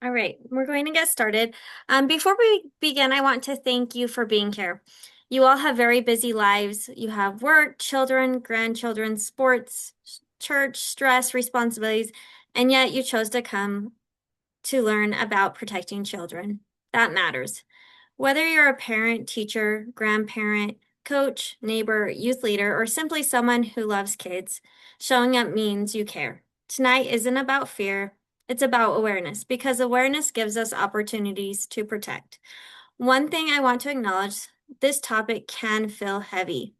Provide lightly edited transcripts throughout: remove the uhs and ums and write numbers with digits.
All right, we're going to get started. Before we begin, I want to thank you for being here. You all have very busy lives. You have work, children, grandchildren, sports, church, stress, responsibilities, and yet you chose to come to learn about protecting children. That matters. Whether you're a parent, teacher, grandparent, coach, neighbor, youth leader, or simply someone who loves kids, showing up means you care. Tonight isn't about fear, it's about awareness because awareness gives us opportunities to protect. One thing I want to acknowledge, this topic can feel heavy.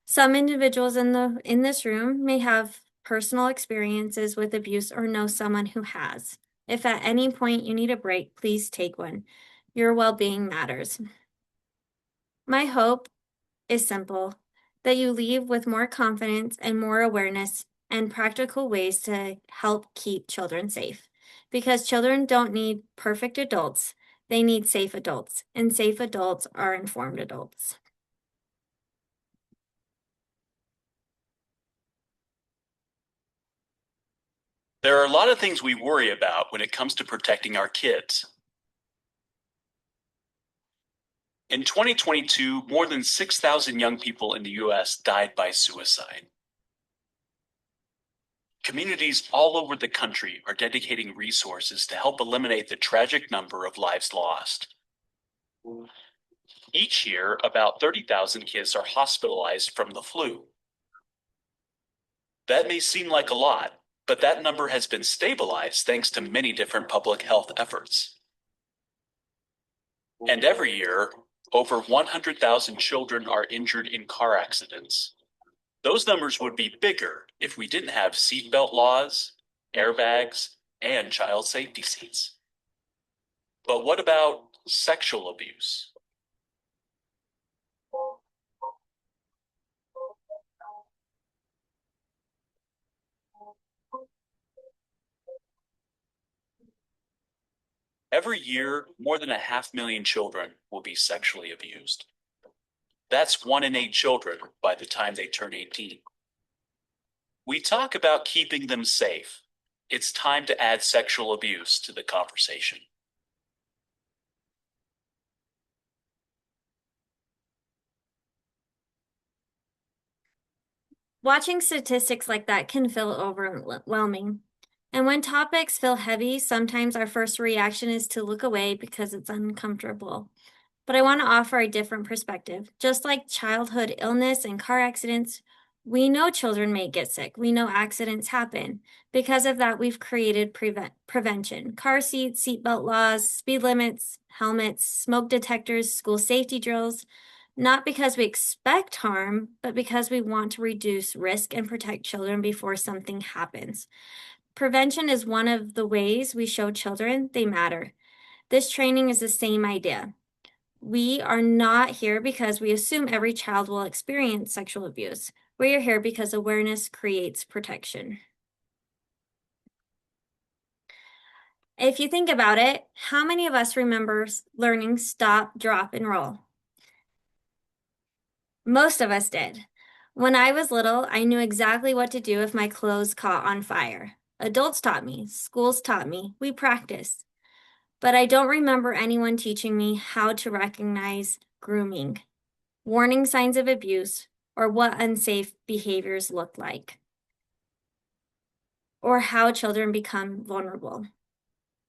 Some individuals in this room may have personal experiences with abuse or know someone who has. If at any point you need a break, please take one. Your well-being matters. My hope is simple, that you leave with more confidence and more awareness and practical ways to help keep children safe. Because children don't need perfect adults, they need safe adults, and safe adults are informed adults. There are a lot of things we worry about when it comes to protecting our kids. In 2022, more than 6,000 young people in the US died by suicide. Communities all over the country are dedicating resources to help eliminate the tragic number of lives lost. Each year, about 30,000 kids are hospitalized from the flu. That may seem like a lot, but that number has been stabilized thanks to many different public health efforts. And every year, over 100,000 children are injured in car accidents. Those numbers would be bigger if we didn't have seatbelt laws, airbags, and child safety seats. But what about sexual abuse? Every year, more than 500,000 children will be sexually abused. That's 1 in 8 children by the time they turn 18. We talk about keeping them safe. It's time to add sexual abuse to the conversation. Watching statistics like that can feel overwhelming. And when topics feel heavy, sometimes our first reaction is to look away because it's uncomfortable. But I want to offer a different perspective. Just like childhood illness and car accidents, we know children may get sick. We know accidents happen. Because of that, we've created prevention. Car seats, seatbelt laws, speed limits, helmets, smoke detectors, school safety drills. Not because we expect harm, but because we want to reduce risk and protect children before something happens. Prevention is one of the ways we show children they matter. This training is the same idea. We are not here because we assume every child will experience sexual abuse. We are here because awareness creates protection. If you think about it, how many of us remember learning stop, drop, and roll? Most of us did. When I was little, I knew exactly what to do if my clothes caught on fire. Adults taught me, schools taught me, we practiced. But I don't remember anyone teaching me how to recognize grooming, warning signs of abuse, or what unsafe behaviors look like, or how children become vulnerable.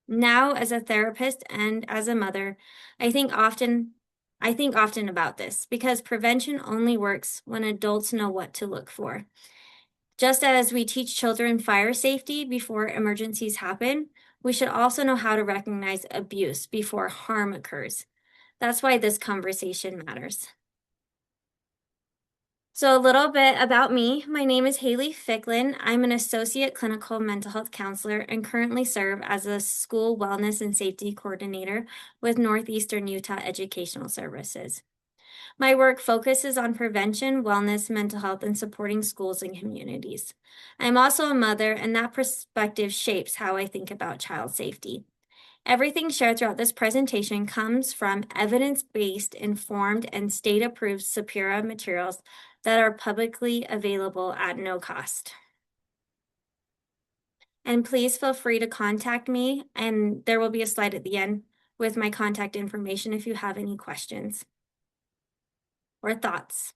Now, as a therapist and as a mother, I think often about this because prevention only works when adults know what to look for. Just as we teach children fire safety before emergencies happen, we should also know how to recognize abuse before harm occurs. That's why this conversation matters. So a little bit about me. My name is Haley Ficklin. I'm an associate clinical mental health counselor and currently serve as a school wellness and safety coordinator with Northeastern Utah Educational Services. My work focuses on prevention, wellness, mental health, and supporting schools and communities. I'm also a mother, and that perspective shapes how I think about child safety. Everything shared throughout this presentation comes from evidence-based, informed, and state-approved Saprea materials that are publicly available at no cost. And please feel free to contact me, and there will be a slide at the end with my contact information if you have any questions or thoughts.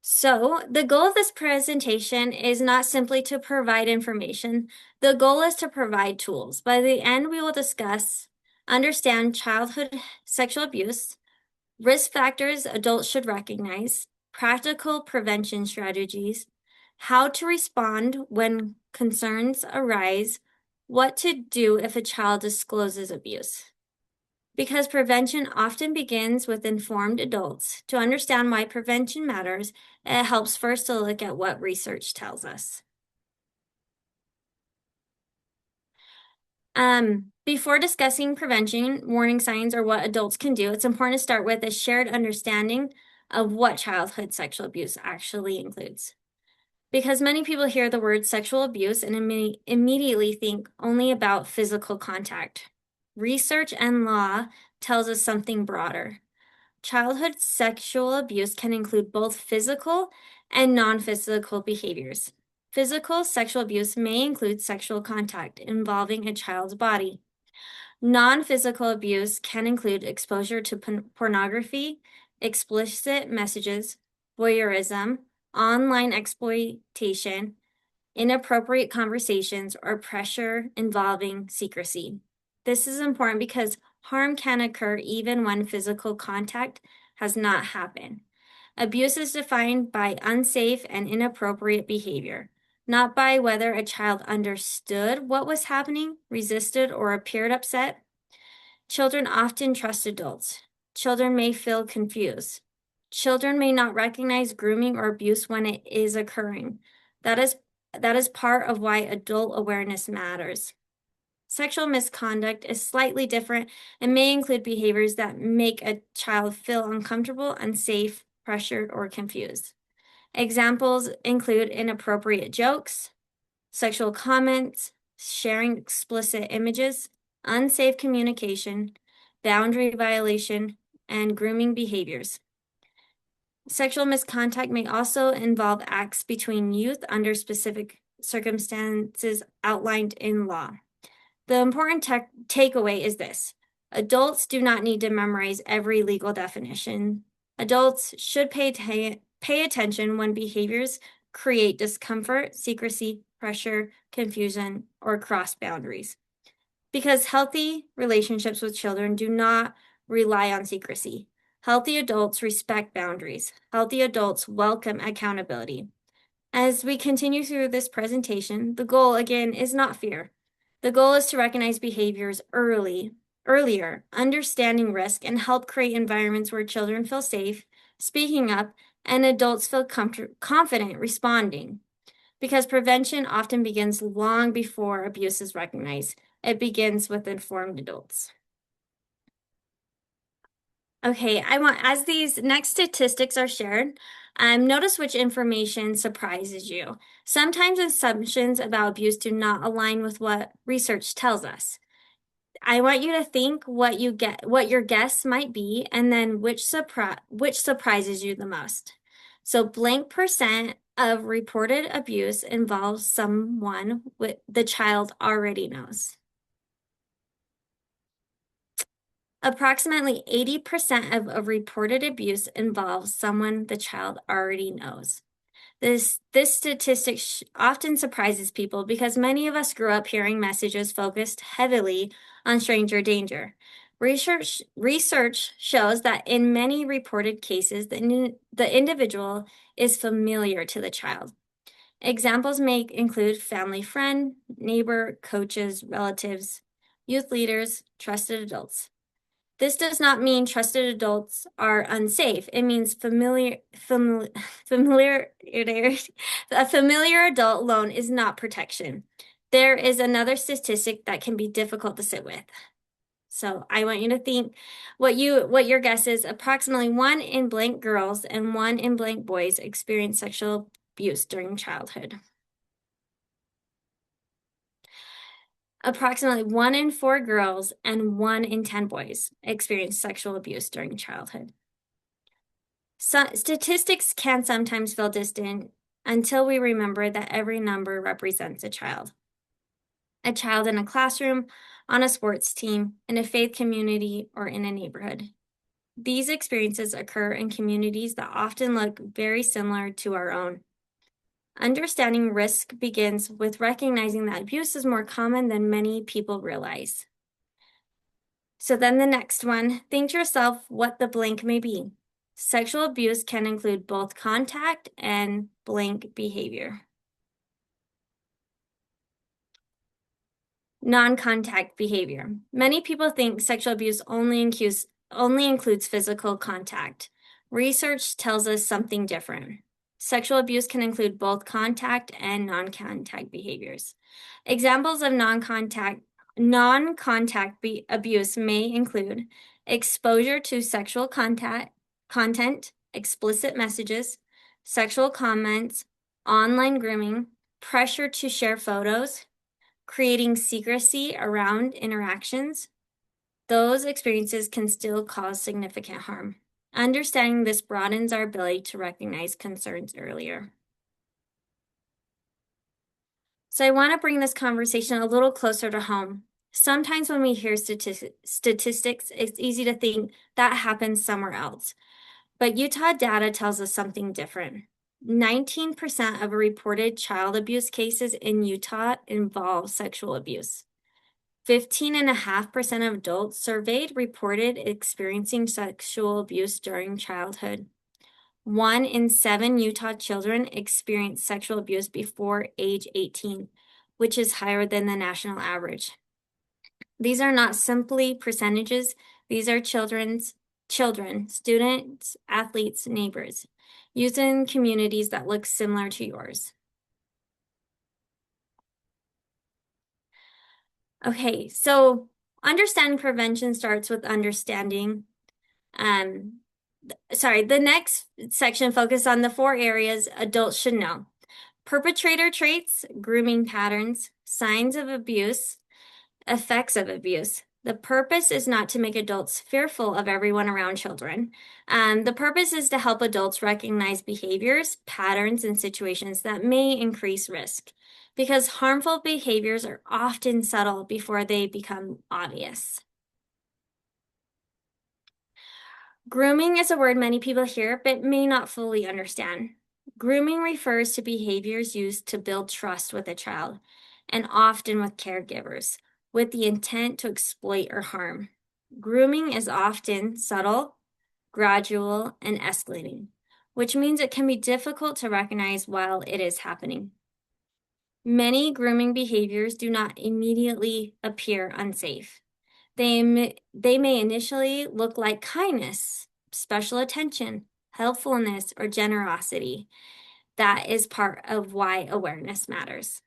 So, the goal of this presentation is not simply to provide information. The goal is to provide tools. By the end, we will discuss, understand childhood sexual abuse, risk factors adults should recognize, practical prevention strategies, how to respond when concerns arise, what to do if a child discloses abuse. Because prevention often begins with informed adults, to understand why prevention matters, it helps first to look at what research tells us. Before discussing prevention, warning signs, or what adults can do, it's important to start with a shared understanding of what childhood sexual abuse actually includes. Because many people hear the word sexual abuse and immediately think only about physical contact. Research and law tells us something broader. Childhood sexual abuse can include both physical and non-physical behaviors. Physical sexual abuse may include sexual contact involving a child's body. Non-physical abuse can include exposure to pornography, explicit messages, voyeurism, online exploitation, inappropriate conversations, or pressure involving secrecy. This is important because harm can occur even when physical contact has not happened. Abuse is defined by unsafe and inappropriate behavior, not by whether a child understood what was happening, resisted, or appeared upset. Children often trust adults. Children may feel confused. Children may not recognize grooming or abuse when it is occurring. That is part of why adult awareness matters. Sexual misconduct is slightly different and may include behaviors that make a child feel uncomfortable, unsafe, pressured, or confused. Examples include inappropriate jokes, sexual comments, sharing explicit images, unsafe communication, boundary violation, and grooming behaviors. Sexual misconduct may also involve acts between youth under specific circumstances outlined in law. The important takeaway is this: adults do not need to memorize every legal definition. Adults should pay attention when behaviors create discomfort, secrecy, pressure, confusion, or cross boundaries. Because healthy relationships with children do not rely on secrecy. Healthy adults respect boundaries. Healthy adults welcome accountability. As we continue through this presentation, the goal again is not fear. The goal is to recognize behaviors earlier, understanding risk, and help create environments where children feel safe, speaking up, and adults feel confident responding. Because prevention often begins long before abuse is recognized. It begins with informed adults. Okay, as these next statistics are shared, notice which information surprises you. Sometimes assumptions about abuse do not align with what research tells us. I want you to think what your guess might be, and then which surprises you the most. So blank percent of reported abuse involves someone the child already knows. Approximately 80% of reported abuse involves someone the child already knows. This statistic often surprises people because many of us grew up hearing messages focused heavily on stranger danger. Research shows that in many reported cases, the individual is familiar to the child. Examples may include family friend, neighbor, coaches, relatives, youth leaders, trusted adults. This does not mean trusted adults are unsafe. It means familiar, a familiar adult alone is not protection. There is another statistic that can be difficult to sit with. So I want you to think what your guess is. Approximately 1 in blank girls and 1 in blank boys experience sexual abuse during childhood. Approximately 1 in 4 girls and 1 in 10 boys experience sexual abuse during childhood. Statistics can sometimes feel distant until we remember that every number represents a child in a classroom, on a sports team, in a faith community, or in a neighborhood. These experiences occur in communities that often look very similar to our own. Understanding risk begins with recognizing that abuse is more common than many people realize. So then the next one, think to yourself what the blank may be. Sexual abuse can include both contact and blank behavior. Non-contact behavior. Many people think sexual abuse only includes physical contact. Research tells us something different. Sexual abuse can include both contact and non-contact behaviors. Examples of non-contact abuse may include exposure to sexual content, explicit messages, sexual comments, online grooming, pressure to share photos, creating secrecy around interactions. Those experiences can still cause significant harm. Understanding this broadens our ability to recognize concerns earlier. So I want to bring this conversation a little closer to home. Sometimes when we hear statistics, it's easy to think that happens somewhere else. But Utah data tells us something different. 19% of reported child abuse cases in Utah involve sexual abuse. 15.5% of adults surveyed reported experiencing sexual abuse during childhood. 1 in 7 Utah children experienced sexual abuse before age 18, which is higher than the national average. These are not simply percentages. These are children, students, athletes, neighbors, used in communities that look similar to yours. Okay, so understanding prevention starts with understanding. The next section focuses on the 4 areas adults should know. Perpetrator traits, grooming patterns, signs of abuse, effects of abuse. The purpose is not to make adults fearful of everyone around children. The purpose is to help adults recognize behaviors, patterns, and situations that may increase risk, because harmful behaviors are often subtle before they become obvious. Grooming is a word many people hear but may not fully understand. Grooming refers to behaviors used to build trust with a child, and often with caregivers, with the intent to exploit or harm. Grooming is often subtle, gradual, and escalating, which means it can be difficult to recognize while it is happening. Many grooming behaviors do not immediately appear unsafe. They may initially look like kindness, special attention, helpfulness, or generosity. That is part of why awareness matters.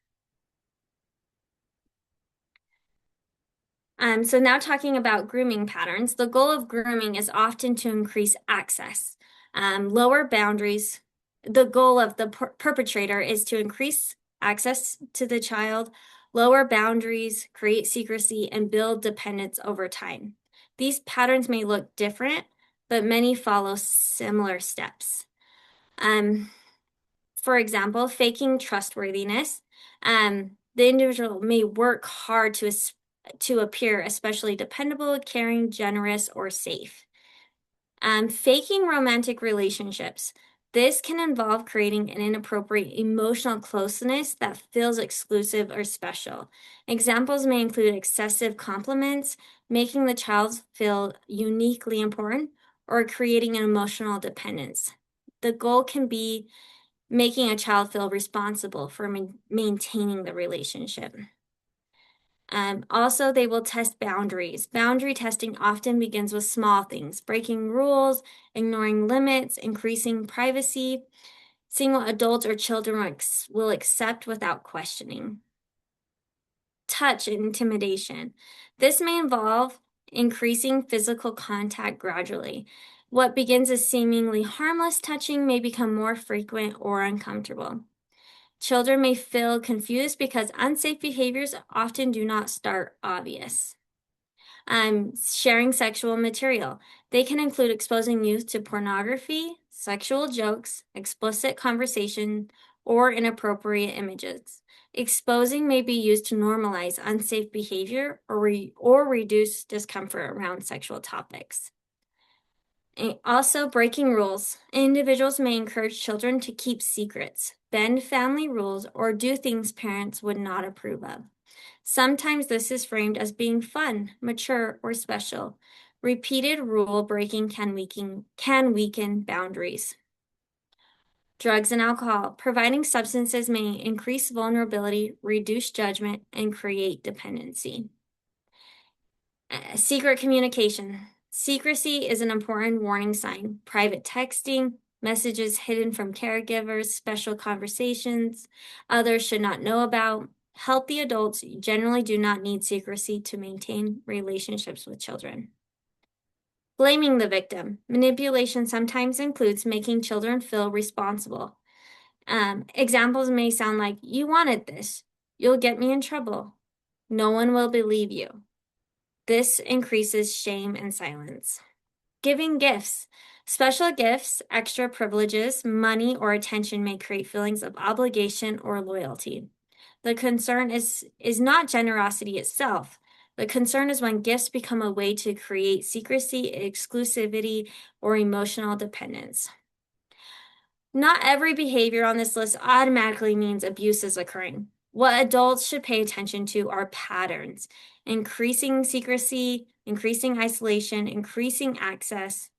So now talking about grooming patterns, the goal of grooming is often to increase access, lower boundaries. The goal of the perpetrator is to increase access to the child, lower boundaries, create secrecy, and build dependence over time. These patterns may look different, but many follow similar steps. For example, faking trustworthiness. The individual may work hard to appear especially dependable, caring, generous, or safe. Faking romantic relationships. This can involve creating an inappropriate emotional closeness that feels exclusive or special. Examples may include excessive compliments, making the child feel uniquely important, or creating an emotional dependence. The goal can be making a child feel responsible for maintaining the relationship. Also, they will test boundaries. Boundary testing often begins with small things, breaking rules, ignoring limits, increasing privacy, seeing what adults or children will accept without questioning. Touch and intimidation. This may involve increasing physical contact gradually. What begins as seemingly harmless touching may become more frequent or uncomfortable. Children may feel confused because unsafe behaviors often do not start obvious. Sharing sexual material. They can include exposing youth to pornography, sexual jokes, explicit conversation, or inappropriate images. Exposing may be used to normalize unsafe behavior or reduce discomfort around sexual topics. And also, breaking rules. Individuals may encourage children to keep secrets, bend family rules, or do things parents would not approve of. Sometimes this is framed as being fun, mature, or special. Repeated rule breaking can weaken boundaries. Drugs and alcohol. Providing substances may increase vulnerability, reduce judgment, and create dependency. Secret communication. Secrecy is an important warning sign. Private texting, messages hidden from caregivers, special conversations others should not know about. Healthy adults generally do not need secrecy to maintain relationships with children. Blaming the victim. Manipulation sometimes includes making children feel responsible. Examples may sound like, "You wanted this. You'll get me in trouble. No one will believe you." This increases shame and silence. Giving gifts. Special gifts, extra privileges, money, or attention may create feelings of obligation or loyalty. The concern is not generosity itself. The concern is when gifts become a way to create secrecy, exclusivity, or emotional dependence. Not every behavior on this list automatically means abuse is occurring. What adults should pay attention to are patterns: increasing secrecy, increasing isolation, increasing access,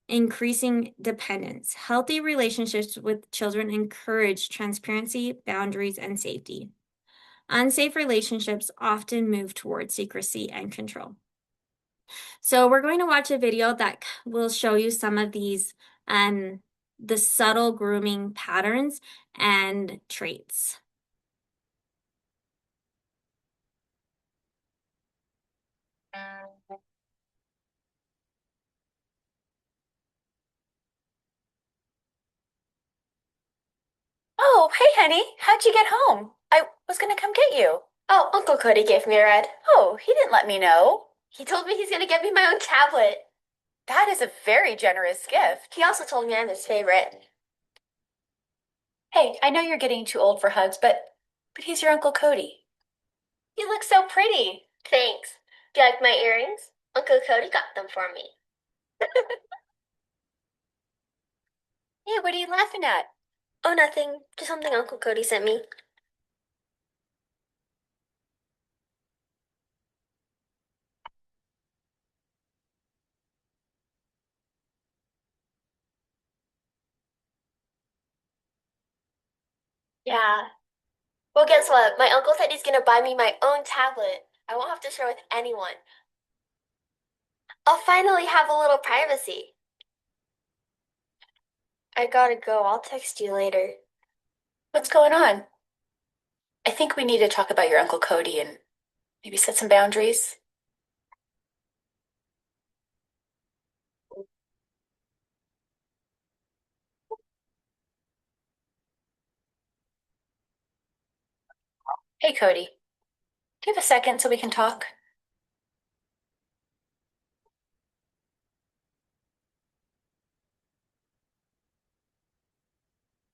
increasing dependence. Healthy relationships with children encourage transparency, boundaries, and safety. Unsafe relationships often move towards secrecy and control. So we're going to watch a video that will show you some of these, the subtle grooming patterns and traits. Oh, hey, honey. How'd you get home? I was gonna come get you. Oh, Uncle Cody gave me a ride. Oh, he didn't let me know. He told me he's gonna get me my own tablet. That is a very generous gift. He also told me I'm his favorite. Hey, I know you're getting too old for hugs, but he's your Uncle Cody. You look so pretty. Thanks. Do you like my earrings? Uncle Cody got them for me. Hey, what are you laughing at? Oh, nothing. Just something Uncle Cody sent me. Yeah. Well, guess what? My uncle said he's gonna buy me my own tablet. I won't have to share with anyone. I'll finally have a little privacy. I gotta go. I'll text you later. What's going on? I think we need to talk about your Uncle Cody and maybe set some boundaries. Hey, Cody, do you have a second so we can talk?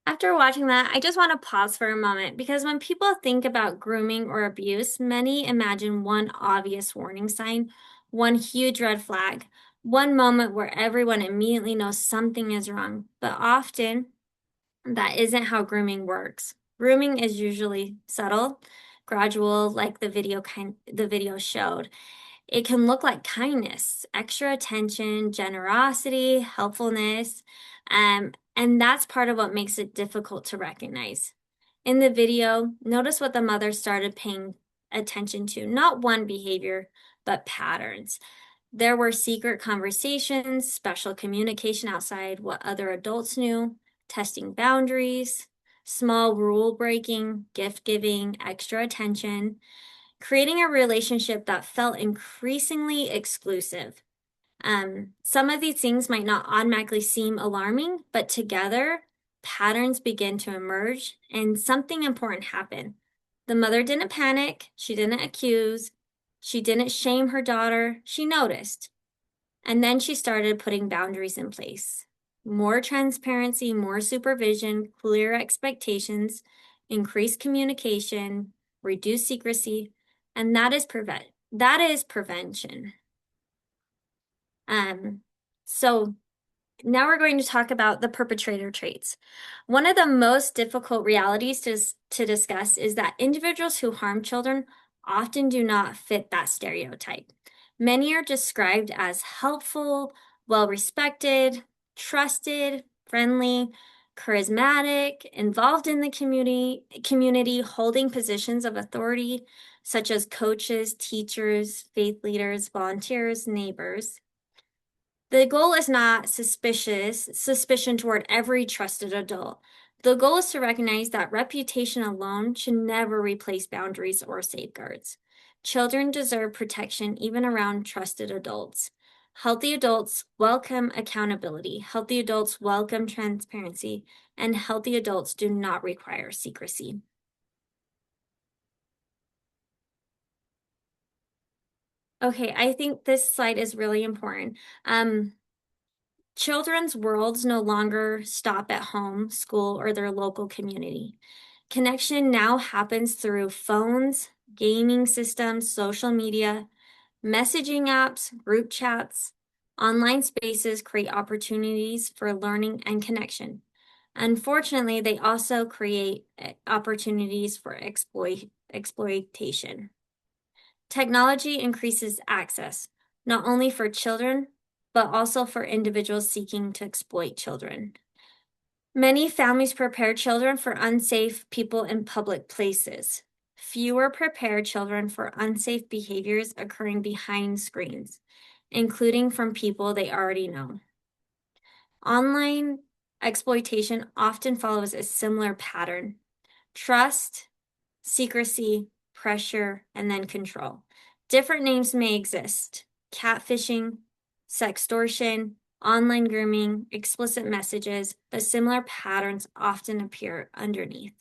After watching that, I just want to pause for a moment because when people think about grooming or abuse, many imagine one obvious warning sign, one huge red flag, one moment where everyone immediately knows something is wrong. But often, that isn't how grooming works. Grooming is usually subtle, gradual, like the video showed. It can look like kindness, extra attention, generosity, helpfulness, and that's part of what makes it difficult to recognize. In the video, notice what the mother started paying attention to, not one behavior, but patterns. There were secret conversations, special communication outside what other adults knew, testing boundaries, small rule breaking, gift giving, extra attention, creating a relationship that felt increasingly exclusive. Some of these things might not automatically seem alarming, but together, patterns begin to emerge and something important happened. The mother didn't panic, she didn't accuse, she didn't shame her daughter, she noticed. And then she started putting boundaries in place. more transparency, more supervision, clear expectations, increased communication, reduce secrecy, and that is prevention. So now we're going to talk about the perpetrator traits. One of the most difficult realities to discuss is that individuals who harm children often do not fit that stereotype. Many are described as helpful, well-respected, trusted, friendly, charismatic, involved in the community, holding positions of authority, such as coaches, teachers, faith leaders, volunteers, neighbors. The goal is not suspicion toward every trusted adult. The goal is to recognize that reputation alone should never replace boundaries or safeguards. Children deserve protection even around trusted adults. Healthy adults welcome accountability. Healthy adults welcome transparency. And healthy adults do not require secrecy. Okay, I think this slide is really important. Children's worlds no longer stop at home, school, or their local community. Connection now happens through phones, gaming systems, social media, messaging apps, group chats. Online spaces create opportunities for learning and connection. Unfortunately, they also create opportunities for exploitation. Technology increases access, not only for children, but also for individuals seeking to exploit children. Many families prepare children for unsafe people in public places. Fewer prepare children for unsafe behaviors occurring behind screens, including from people they already know. Online exploitation often follows a similar pattern: trust, secrecy, pressure, and then control. Different names may exist: catfishing, sextortion, online grooming, explicit messages, but similar patterns often appear underneath.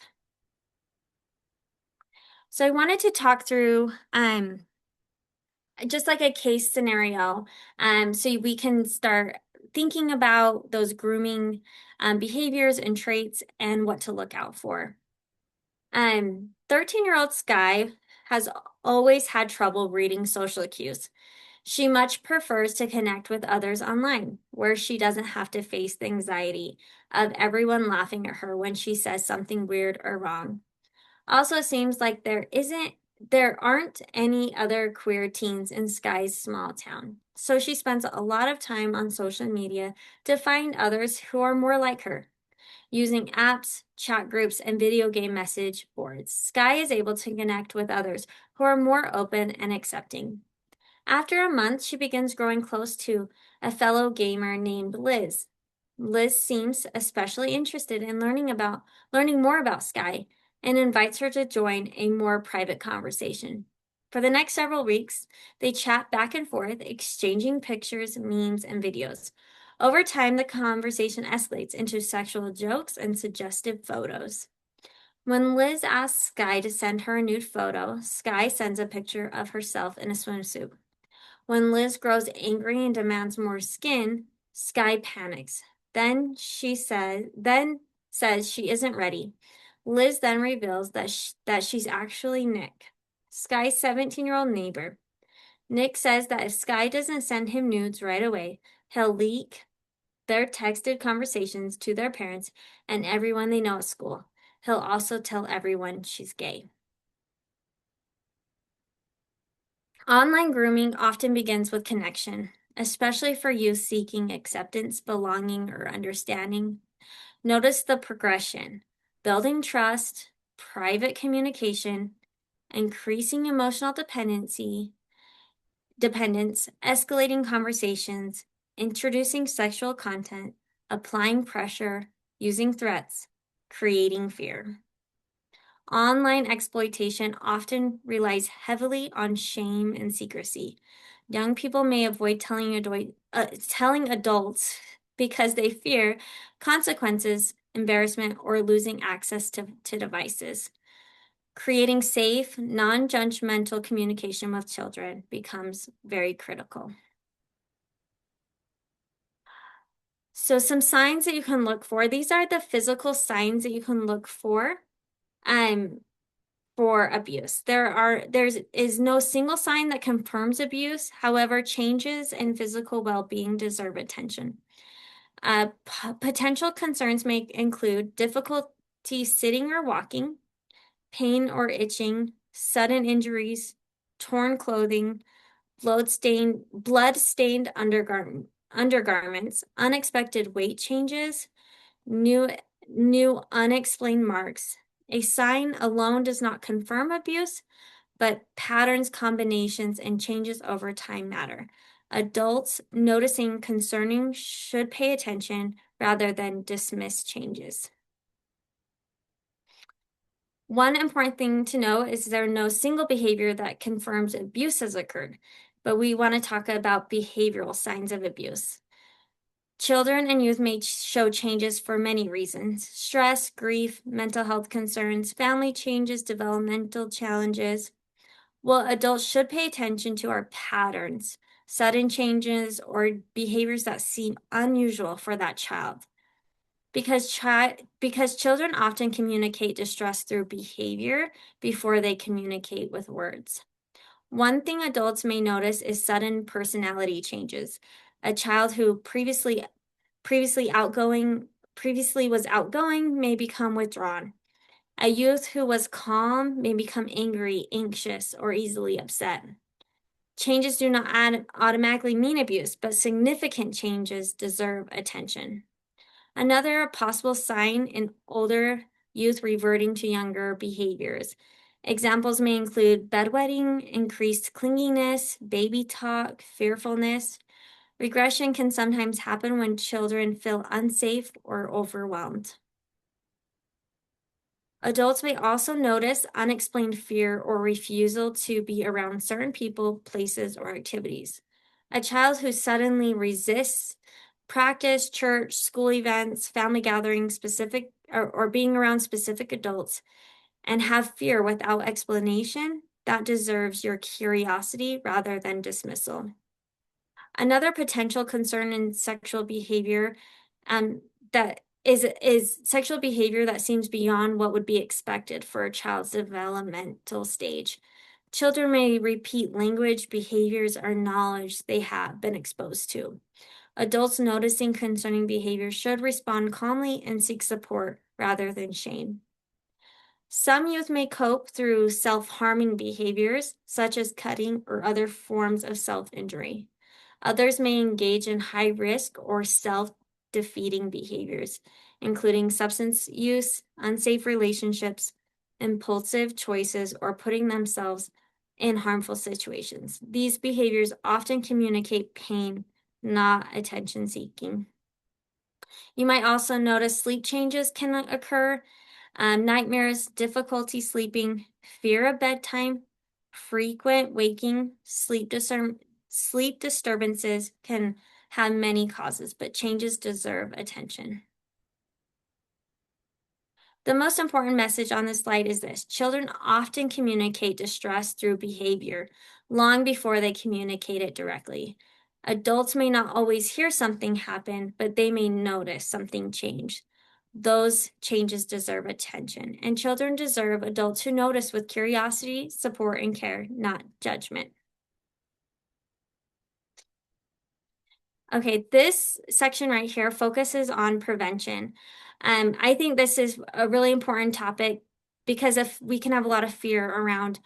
So I wanted to talk through just like a case scenario, so we can start thinking about those grooming behaviors and traits and what to look out for. 13-year-old Sky has always had trouble reading social cues. She much prefers to connect with others online, where she doesn't have to face the anxiety of everyone laughing at her when she says something weird or wrong. Also seems like there aren't any other queer teens in Sky's small town, so she spends a lot of time on social media to find others who are more like her. Using apps, chat groups, and video game message boards, Sky is able to connect with others who are more open and accepting. After a month, she begins growing close to a fellow gamer named Liz. Liz seems especially interested in learning more about Sky and invites her to join a more private conversation. For the next several weeks, they chat back and forth, exchanging pictures, memes, and videos. Over time, the conversation escalates into sexual jokes and suggestive photos. When Liz asks Sky to send her a nude photo, Sky sends a picture of herself in a swimsuit. When Liz grows angry and demands more skin, Sky panics. Then says she isn't ready. Liz then reveals that she's actually Nick, Sky's 17-year-old neighbor. Nick says that if Sky doesn't send him nudes right away, he'll leak their texted conversations to their parents and everyone they know at school. He'll also tell everyone she's gay. Online grooming often begins with connection, especially for youth seeking acceptance, belonging, or understanding. Notice the progression: building trust, private communication, increasing emotional dependence, escalating conversations, introducing sexual content, applying pressure, using threats, creating fear. Online exploitation often relies heavily on shame and secrecy. Young people may avoid telling adults because they fear consequences, embarrassment, or losing access to devices. Creating safe, non-judgmental communication with children becomes very critical. So some signs that you can look for, these are the physical signs that you can look um, for abuse. There is no single sign that confirms abuse. However, changes in physical well-being deserve attention. Potential concerns may include difficulty sitting or walking, pain or itching, sudden injuries, torn clothing, blood-stained undergarments, unexpected weight changes, new unexplained marks. A sign alone does not confirm abuse, but patterns, combinations, and changes over time matter. Adults noticing concerning should pay attention rather than dismiss changes. One important thing to know is there no single behavior that confirms abuse has occurred, but we want to talk about behavioral signs of abuse. Children and youth may show changes for many reasons: stress, grief, mental health concerns, family changes, developmental challenges. Well, adults should pay attention to our patterns, sudden changes, or behaviors that seem unusual for that child. Because children often communicate distress through behavior before they communicate with words. One thing adults may notice is sudden personality changes. A child who previously was outgoing may become withdrawn. A youth who was calm may become angry, anxious, or easily upset. Changes do not automatically mean abuse, but significant changes deserve attention. Another possible sign in older youth reverting to younger behaviors. Examples may include bedwetting, increased clinginess, baby talk, fearfulness. Regression can sometimes happen when children feel unsafe or overwhelmed. Adults may also notice unexplained fear or refusal to be around certain people, places, or activities. A child who suddenly resists practice, church, school events, family gatherings, or being around specific adults, and have fear without explanation, that deserves your curiosity rather than dismissal. Another potential concern in sexual behavior that is sexual behavior that seems beyond what would be expected for a child's developmental stage. Children may repeat language, behaviors, or knowledge they have been exposed to. Adults noticing concerning behavior should respond calmly and seek support rather than shame. Some youth may cope through self-harming behaviors, such as cutting or other forms of self-injury. Others may engage in high-risk or self-defeating behaviors, including substance use, unsafe relationships, impulsive choices, or putting themselves in harmful situations. These behaviors often communicate pain, not attention seeking. You might also notice sleep changes can occur, nightmares, difficulty sleeping, fear of bedtime, frequent waking, sleep disturbances can have many causes, but changes deserve attention. The most important message on this slide is this: children often communicate distress through behavior long before they communicate it directly. Adults may not always hear something happen, but they may notice something change. Those changes deserve attention, and children deserve adults who notice with curiosity, support, and care, not judgment. Okay, this section right here focuses on prevention. I think this is a really important topic because if we can have a lot of fear around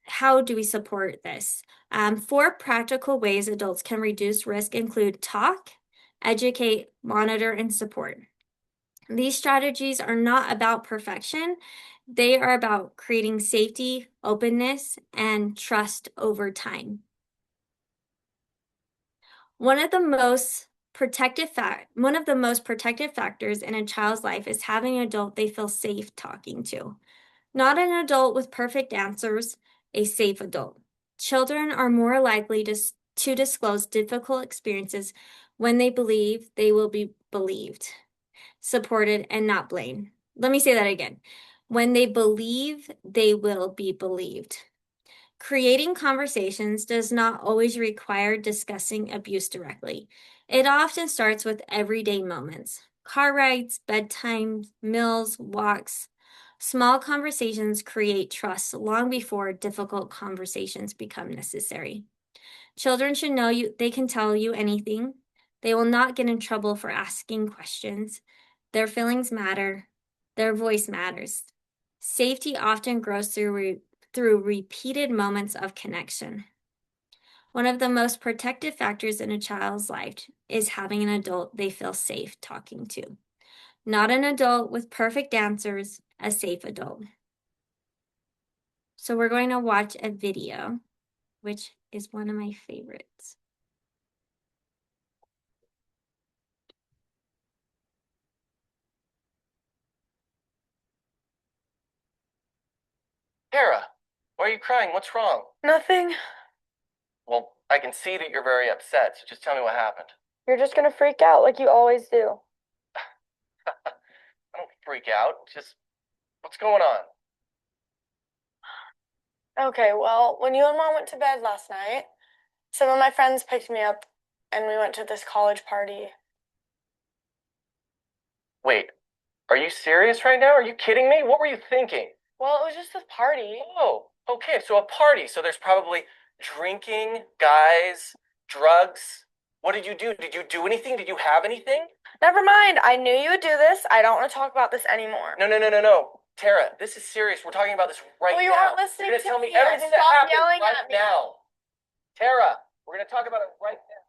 how do we support this? 4 practical ways adults can reduce risk include talk, educate, monitor, and support. These strategies are not about perfection. They are about creating safety, openness, and trust over time. One of the most protective factors in a child's life is having an adult they feel safe talking to. Not an adult with perfect answers, a safe adult. Children are more likely to disclose difficult experiences when they believe they will be believed, supported, and not blamed. Let me say that again. When they believe they will be believed. Creating conversations does not always require discussing abuse directly. It often starts with everyday moments: car rides, bedtime, meals, walks. Small conversations create trust long before difficult conversations become necessary. Children should know they can tell you anything. They will not get in trouble for asking questions. Their feelings matter. Their voice matters. Safety often grows through repeated moments of connection. One of the most protective factors in a child's life is having an adult they feel safe talking to. Not an adult with perfect answers, a safe adult. So we're going to watch a video, which is one of my favorites. Tara, why are you crying? What's wrong? Nothing. Well, I can see that you're very upset, so just tell me what happened. You're just gonna freak out like you always do. I don't freak out. Just, what's going on? Okay, well, when you and Mom went to bed last night, some of my friends picked me up and we went to this college party. Wait, are you serious right now? Are you kidding me? What were you thinking? Well, it was just this party. Oh, okay, so a party. So there's probably drinking, guys, drugs. What did you do? Did you do anything? Did you have anything? Never mind, I knew you would do this. I don't want to talk about this anymore. No. Tara, this is serious. We're talking about this right Well, you now. aren't listening You're gonna to tell me me. everything that Stop happened yelling right at me. now. Tara, we're gonna talk about it right now.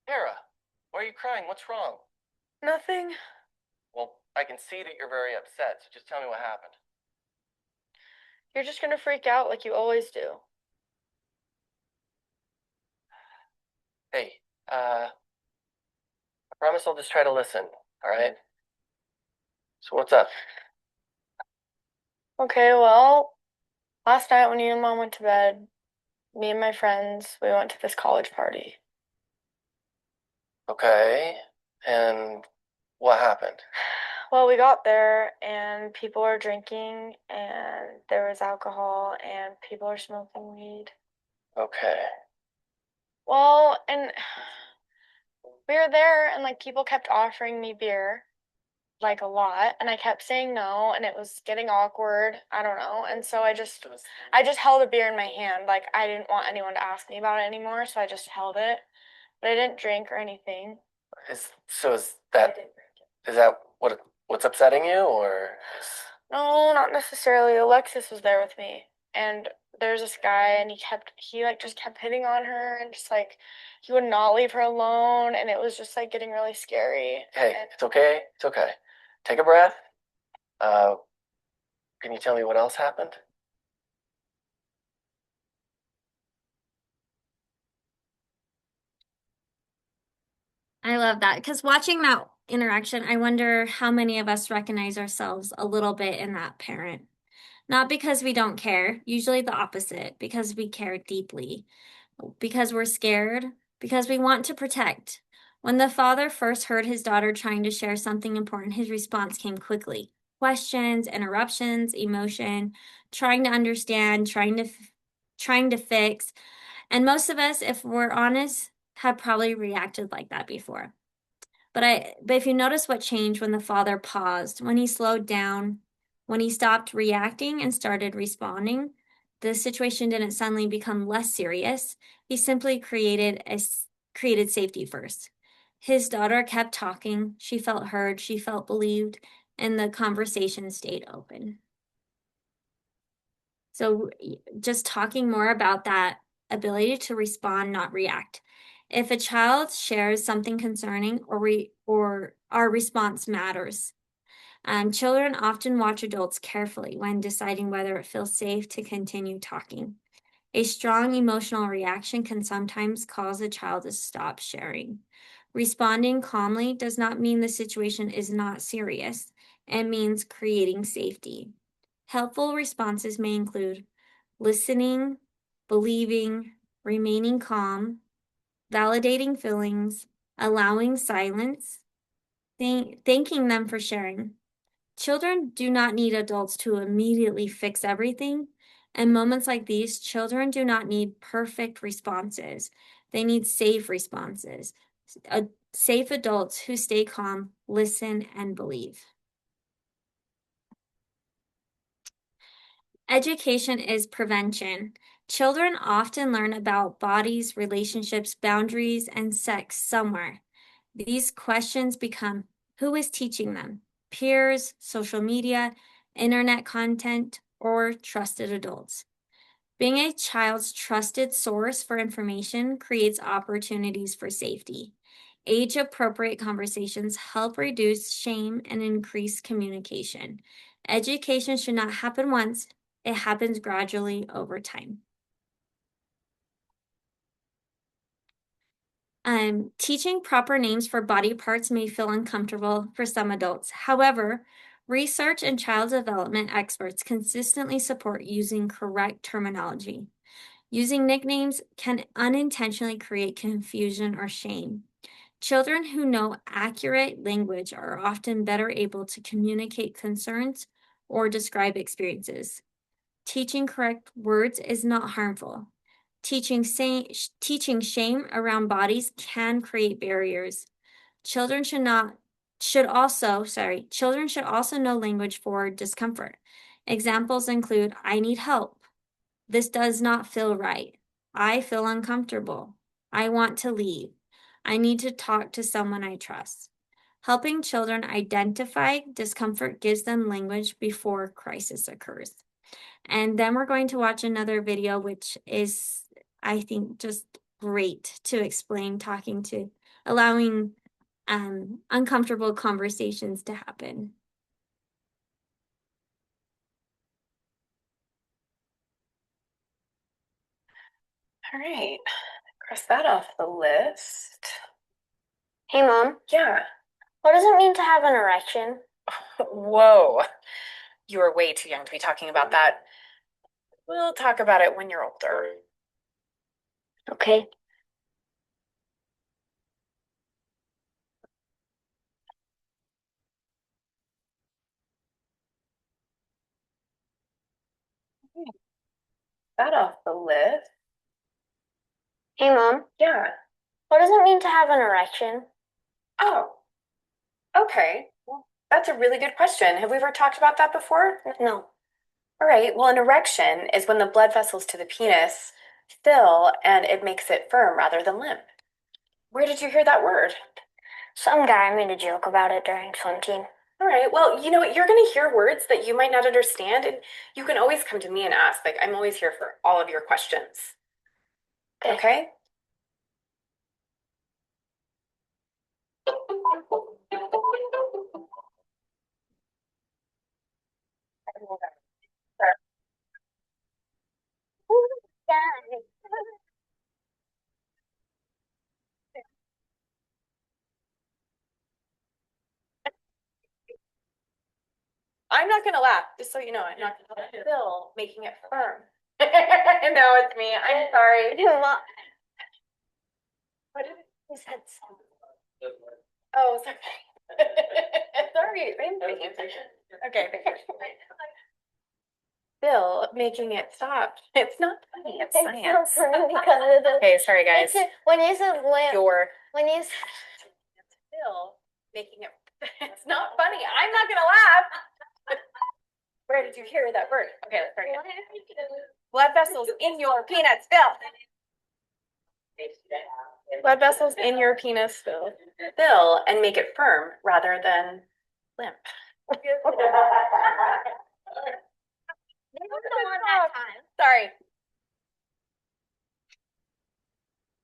Tara, why are you crying? What's wrong? Nothing. Well, I can see that you're very upset, so just tell me what happened. You're just gonna freak out like you always do. Hey, I promise I'll just try to listen, all right? So what's up? Okay, well, last night when you and Mom went to bed, me and my friends, we went to this college party. Okay, and what happened? Well, we got there and people were drinking and there was alcohol and people were smoking weed. Okay. Well, and we were there and like people kept offering me beer, like a lot, and I kept saying no and it was getting awkward. I don't know. And so I just held a beer in my hand. Like I didn't want anyone to ask me about it anymore, so I just held it. But I didn't drink or anything. Is that what's upsetting you, or is... No, not necessarily. Alexis was there with me, and there's this guy, and he just kept hitting on her, and just like he would not leave her alone, and it was just like getting really scary. Hey, And it's okay. It's okay. Take a breath. Uh, can you tell me what else happened? I love that because watching that interaction, I wonder how many of us recognize ourselves a little bit in that parent. Not because we don't care, usually the opposite, because we care deeply, because we're scared, because we want to protect. When the father first heard his daughter trying to share something important, his response came quickly. Questions, interruptions, emotion, trying to understand, trying to fix. And most of us, if we're honest, have probably reacted like that before. But if you notice what changed when the father paused, when he slowed down, when he stopped reacting and started responding, the situation didn't suddenly become less serious. He simply created safety first. His daughter kept talking. She felt heard, she felt believed, and the conversation stayed open. So just talking more about that ability to respond, not react. If a child shares something concerning or our response matters. Children often watch adults carefully when deciding whether it feels safe to continue talking. A strong emotional reaction can sometimes cause a child to stop sharing. Responding calmly does not mean the situation is not serious. It means creating safety. Helpful responses may include listening, believing, remaining calm, validating feelings, allowing silence, thanking them for sharing. Children do not need adults to immediately fix everything. In moments like these, children do not need perfect responses. They need safe responses, safe adults who stay calm, listen, and believe. Education is prevention. Children often learn about bodies, relationships, boundaries, and sex somewhere. These questions become who is teaching them? Peers, social media, internet content, or trusted adults. Being a child's trusted source for information creates opportunities for safety. Age-appropriate conversations help reduce shame and increase communication. Education should not happen once, it happens gradually over time. Teaching proper names for body parts may feel uncomfortable for some adults. However, research and child development experts consistently support using correct terminology. Using nicknames can unintentionally create confusion or shame. Children who know accurate language are often better able to communicate concerns or describe experiences. Teaching correct words is not harmful. Teaching shame around bodies can create barriers. Children should also know language for discomfort. Examples include, I need help. This does not feel right. I feel uncomfortable. I want to leave. I need to talk to someone I trust. Helping children identify discomfort gives them language before crisis occurs. And then we're going to watch another video, which is, I think, just great to explain allowing uncomfortable conversations to happen. All right, cross that off the list. Hey, Mom, Yeah. what does it mean to have an erection? Whoa. You are way too young to be talking about that. We'll talk about it when you're older. Okay. That off the list. Hey, Mom, Yeah. what does it mean to have an erection? Oh, okay. Well, that's a really good question. Have we ever talked about that before? No. All right. Well, an erection is when the blood vessels to the penis fill and it makes it firm rather than limp. Where did you hear that word? Some guy made a joke about it during swim team. All right. Well, you know what? You're going to hear words that you might not understand, and you can always come to me and ask. Like, I'm always here for all of your questions. Okay? I'm not gonna laugh, just so you know. I'm not gonna laugh. Still making it firm. No, it's me. I'm sorry. Mom, What did it? you said something. Oh, sorry. Sorry, I'm paying attention. Okay, thank you. Still making it stop. It's not funny. It's It's science. so funny because of the. Okay, sorry guys. When you said lamp, You're when you still making it. It's not funny. I'm not gonna laugh. Where did you hear that word? Okay, let's start again. Blood vessels in your penis fill. Blood vessels in your penis fill. Fill and make it firm rather than limp. Sorry.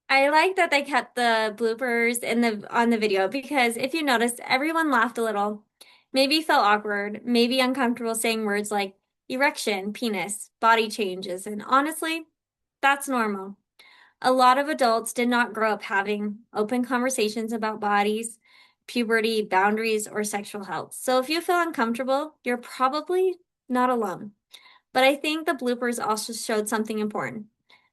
I like that they kept the bloopers on the video because if you noticed, everyone laughed a little, maybe felt awkward, maybe uncomfortable saying words like erection, penis, body changes, and honestly, that's normal. A lot of adults did not grow up having open conversations about bodies, puberty, boundaries, or sexual health. So if you feel uncomfortable, you're probably not alone. But I think the bloopers also showed something important.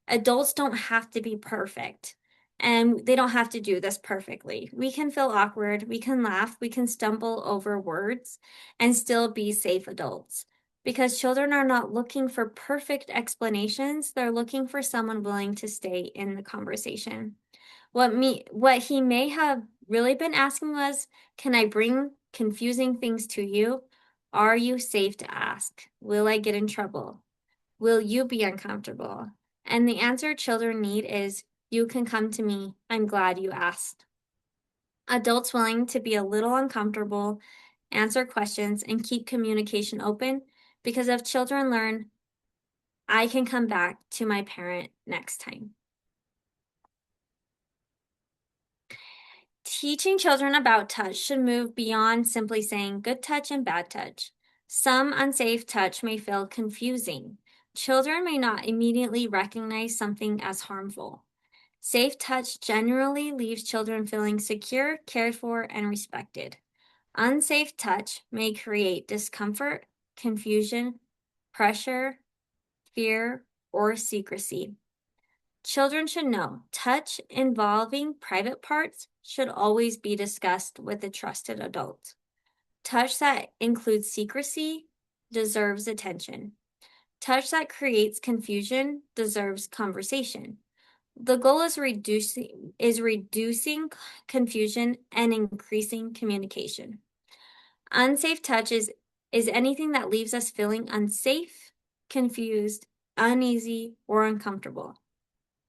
Adults don't have to be perfect. And they don't have to do this perfectly. We can feel awkward, we can laugh, we can stumble over words and still be safe adults. Because children are not looking for perfect explanations, they're looking for someone willing to stay in the conversation. What he may have really been asking was, can I bring confusing things to you? Are you safe to ask? Will I get in trouble? Will you be uncomfortable? And the answer children need is, you can come to me. I'm glad you asked. Adults willing to be a little uncomfortable, answer questions, and keep communication open, because if children learn, I can come back to my parent next time. Teaching children about touch should move beyond simply saying good touch and bad touch. Some unsafe touch may feel confusing. Children may not immediately recognize something as harmful. Safe touch generally leaves children feeling secure, cared for, and respected. Unsafe touch may create discomfort, confusion, pressure, fear, or secrecy. Children should know touch involving private parts should always be discussed with a trusted adult. Touch that includes secrecy deserves attention. Touch that creates confusion deserves conversation. The goal is reducing confusion and increasing communication. Unsafe touch is anything that leaves us feeling unsafe, confused, uneasy, or uncomfortable.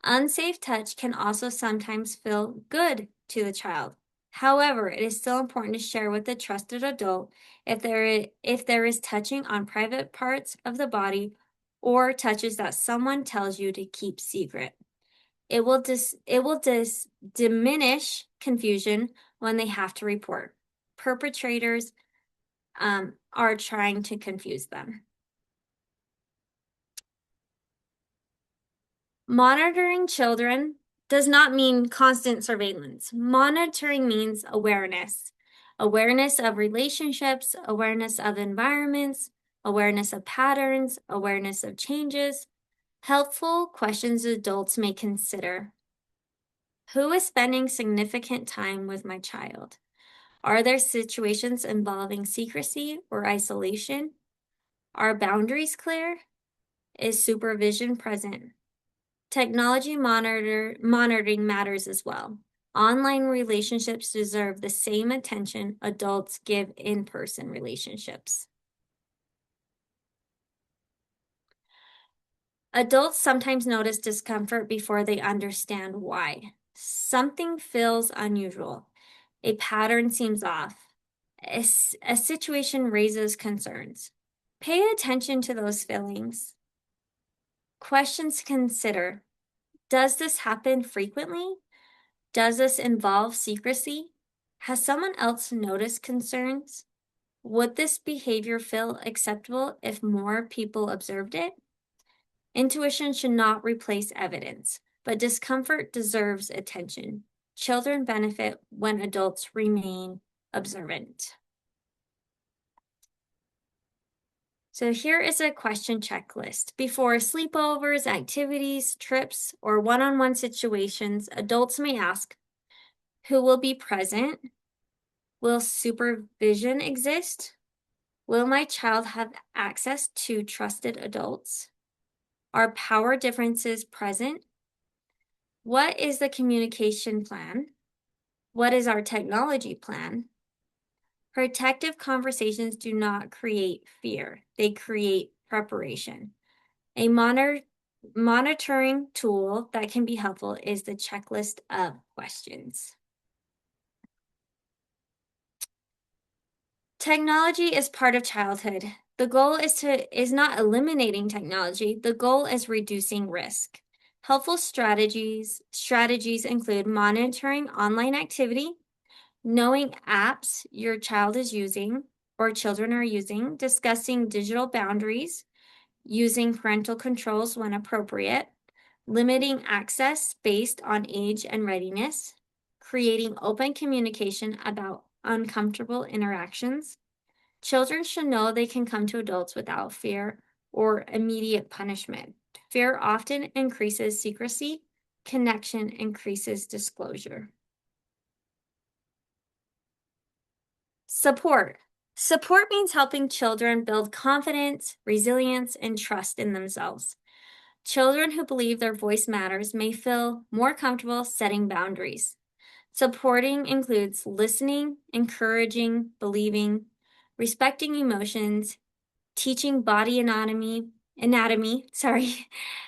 Unsafe touch can also sometimes feel good to the child. However, it is still important to share with a trusted adult if there is touching on private parts of the body or touches that someone tells you to keep secret. It will diminish confusion when they have to report. Perpetrators are trying to confuse them. Monitoring children does not mean constant surveillance. Monitoring means awareness. Awareness of relationships, awareness of environments, awareness of patterns, awareness of changes. Helpful questions adults may consider. Who is spending significant time with my child? Are there situations involving secrecy or isolation? Are boundaries clear? Is supervision present? Technology monitoring matters as well. Online relationships deserve the same attention adults give in-person relationships. Adults sometimes notice discomfort before they understand why. Something feels unusual. A pattern seems off. A situation raises concerns. Pay attention to those feelings. Questions to consider. Does this happen frequently? Does this involve secrecy? Has someone else noticed concerns? Would this behavior feel acceptable if more people observed it? Intuition should not replace evidence, but discomfort deserves attention. Children benefit when adults remain observant. So here is a question checklist. Before sleepovers, activities, trips, or one-on-one situations, adults may ask, who will be present? Will supervision exist? Will my child have access to trusted adults? Are power differences present? What is the communication plan? What is our technology plan? Protective conversations do not create fear. They create preparation. A monitoring tool that can be helpful is the checklist of questions. Technology is part of childhood. The goal is not eliminating technology. The goal is reducing risk. Helpful strategies include monitoring online activity, knowing apps your child is using or children are using, discussing digital boundaries, using parental controls when appropriate, limiting access based on age and readiness, creating open communication about uncomfortable interactions. Children should know they can come to adults without fear or immediate punishment. Fear often increases secrecy, connection increases disclosure. Support. Support means helping children build confidence, resilience, and trust in themselves. Children who believe their voice matters may feel more comfortable setting boundaries. Supporting includes listening, encouraging, believing, respecting emotions, teaching body anatomy,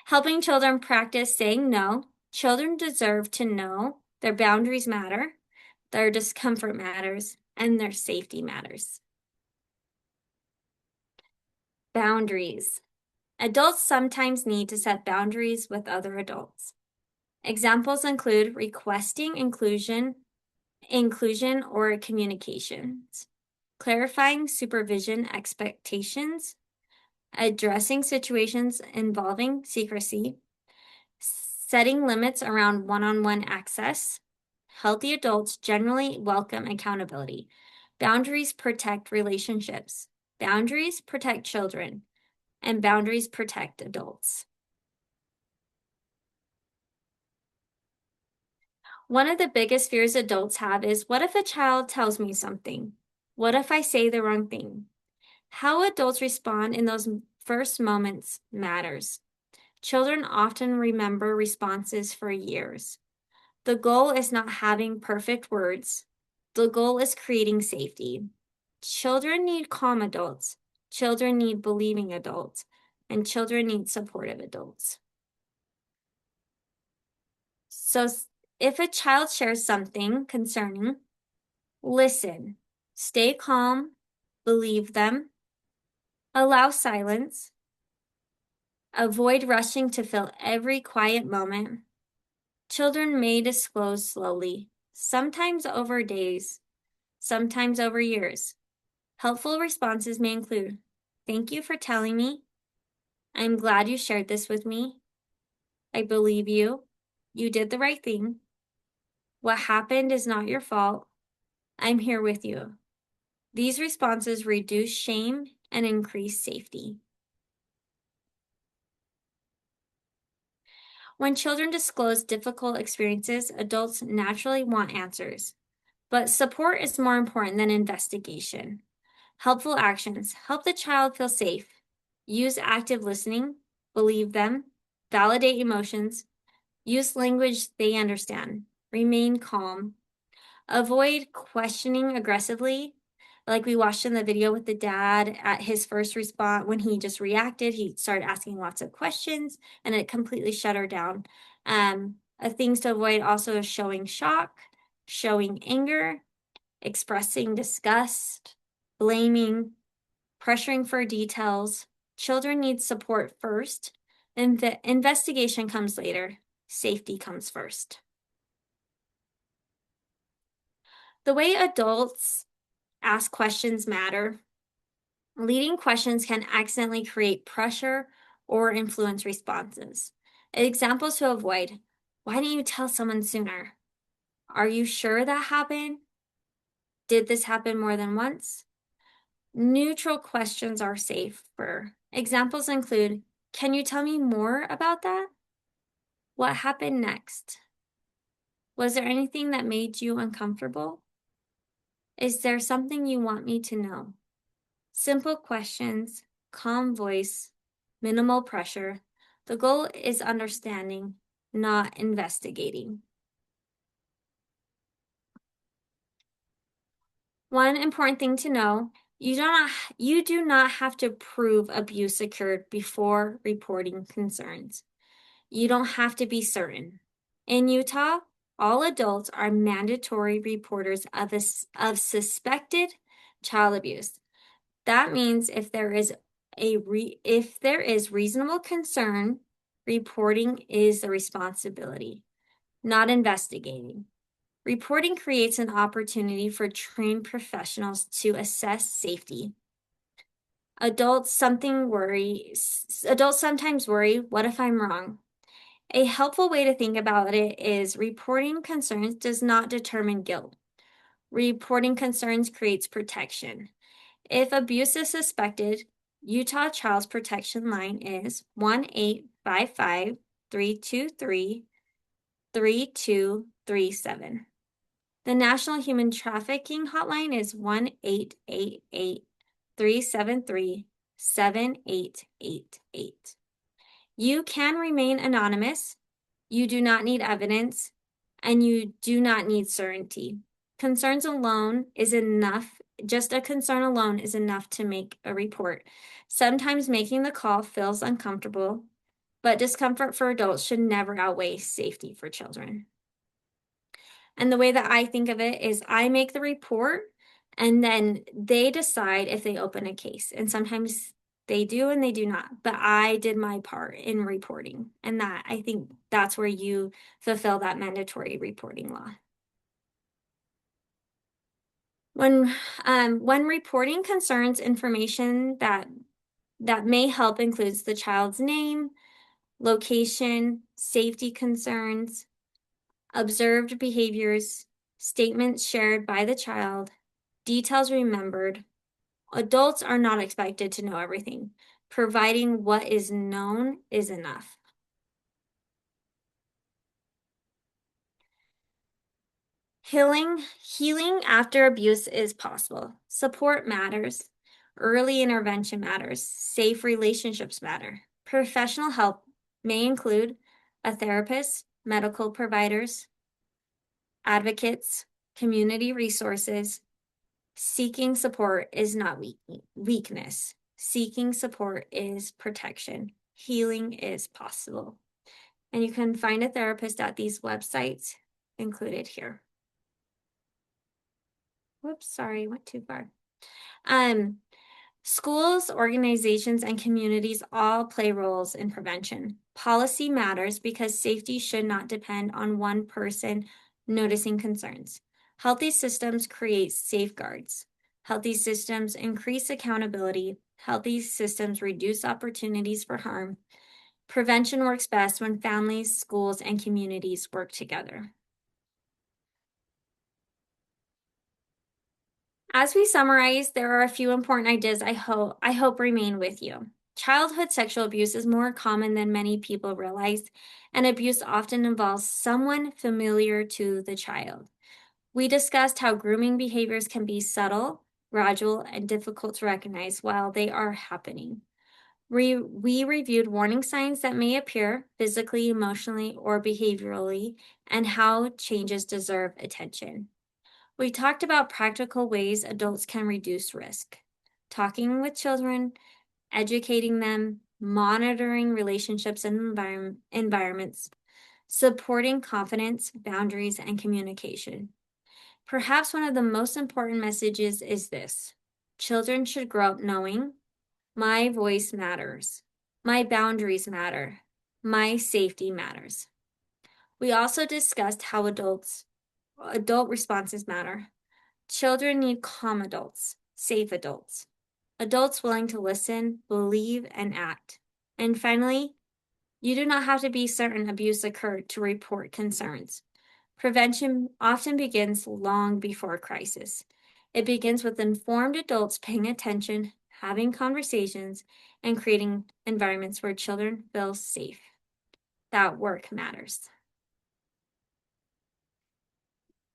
helping children practice saying no. Children deserve to know their boundaries matter, their discomfort matters, and their safety matters. Boundaries. Adults sometimes need to set boundaries with other adults. Examples include requesting inclusion or communications, clarifying supervision expectations, addressing situations involving secrecy, setting limits around one-on-one access. Healthy adults generally welcome accountability. Boundaries protect relationships. Boundaries protect children, and boundaries protect adults. One of the biggest fears adults have is, what if a child tells me something? What if I say the wrong thing? How adults respond in those first moments matters. Children often remember responses for years. The goal is not having perfect words. The goal is creating safety. Children need calm adults. Children need believing adults. And children need supportive adults. So if a child shares something concerning, listen, stay calm, believe them, allow silence, avoid rushing to fill every quiet moment. Children may disclose slowly, sometimes over days, sometimes over years. Helpful responses may include, "Thank you for telling me. I'm glad you shared this with me. I believe you. You did the right thing. What happened is not your fault. I'm here with you." These responses reduce shame and increase safety. When children disclose difficult experiences, adults naturally want answers. But support is more important than investigation. Helpful actions help the child feel safe. Use active listening, believe them, validate emotions, use language they understand, remain calm, avoid questioning aggressively. Like we watched in the video with the dad at his first response, when he just reacted, he started asking lots of questions and it completely shut her down. Things to avoid also is showing shock, showing anger, expressing disgust, blaming, pressuring for details. Children need support first, and the investigation comes later. Safety comes first. The way adults ask questions matter. Leading questions can accidentally create pressure or influence responses. Examples to avoid: why didn't you tell someone sooner? Are you sure that happened? Did this happen more than once? Neutral questions are safer. Examples include, can you tell me more about that? What happened next? Was there anything that made you uncomfortable? Is there something you want me to know? Simple questions, calm voice, minimal pressure. The goal is understanding, not investigating. One important thing to know, you do not have to prove abuse occurred before reporting concerns. You don't have to be certain. In Utah, all adults are mandatory reporters of suspected child abuse. That means if there is reasonable concern, reporting is the responsibility, not investigating. Reporting creates an opportunity for trained professionals to assess safety. Adults sometimes worry, what if I'm wrong? A helpful way to think about it is reporting concerns does not determine guilt. Reporting concerns creates protection. If abuse is suspected, Utah Child Protection Line is 1-855-323 3237. The National Human Trafficking Hotline is 1-888-373-7888. You can remain anonymous. You do not need evidence, and you do not need certainty. Concerns alone is enough. Just a concern alone is enough to make a report. Sometimes making the call feels uncomfortable, but discomfort for adults should never outweigh safety for children. And the way that I think of it is I make the report and then they decide if they open a case. And sometimes they do and they do not. But I did my part in reporting. And that I think that's where you fulfill that mandatory reporting law. When reporting concerns, information that may help includes the child's name, location, safety concerns, observed behaviors, statements shared by the child, details remembered. Adults are not expected to know everything. Providing what is known is enough. Healing after abuse is possible. Support matters. Early intervention matters. Safe relationships matter. Professional help may include a therapist, medical providers, advocates, community resources. Seeking support is not weakness. Seeking support is protection. Healing is possible. And you can find a therapist at these websites included here. Whoops, sorry, went too far. Schools, organizations, and communities all play roles in prevention. Policy matters because safety should not depend on one person noticing concerns. Healthy systems create safeguards. Healthy systems increase accountability. Healthy systems reduce opportunities for harm. Prevention works best when families, schools, and communities work together. As we summarize, there are a few important ideas I hope remain with you. Childhood sexual abuse is more common than many people realize, and abuse often involves someone familiar to the child. We discussed how grooming behaviors can be subtle, gradual, and difficult to recognize while they are happening. We reviewed warning signs that may appear physically, emotionally, or behaviorally, and how changes deserve attention. We talked about practical ways adults can reduce risk, talking with children, educating them, monitoring relationships and environments, supporting confidence, boundaries, and communication. Perhaps one of the most important messages is this: children should grow up knowing my voice matters, my boundaries matter, my safety matters. We also discussed how adult responses matter. Children need calm adults, safe adults, adults willing to listen, believe, and act. And finally, you do not have to be certain abuse occurred to report concerns. Prevention often begins long before crisis. It begins with informed adults paying attention, having conversations, and creating environments where children feel safe. That work matters.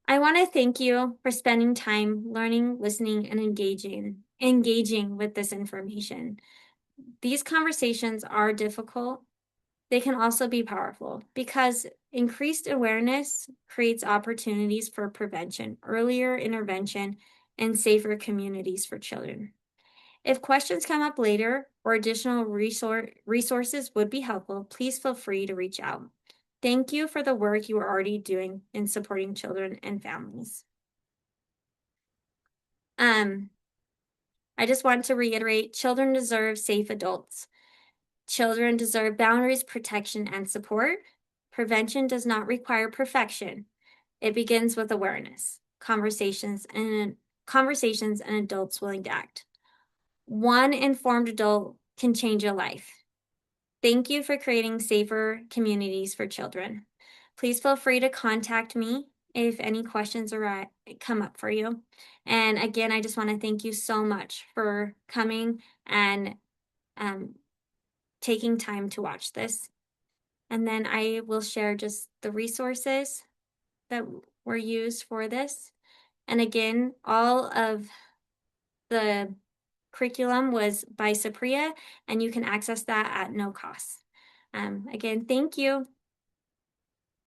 I want to thank you for spending time learning, listening, and engaging with this information. These conversations are difficult. They can also be powerful because increased awareness creates opportunities for prevention, earlier intervention, and safer communities for children. If questions come up later or additional resources would be helpful, please feel free to reach out. Thank you for the work you are already doing in supporting children and families. I just want to reiterate, children deserve safe adults. Children deserve boundaries, protection, and support. Prevention does not require perfection. It begins with awareness, conversations, and adults willing to act. One informed adult can change a life. Thank you for creating safer communities for children. Please feel free to contact me if any questions come up for you. And again, I just want to thank you so much for coming and taking time to watch this. And then I will share just the resources that were used for this. And again, all of the curriculum was by Saprea, and you can access that at no cost. Again, thank you.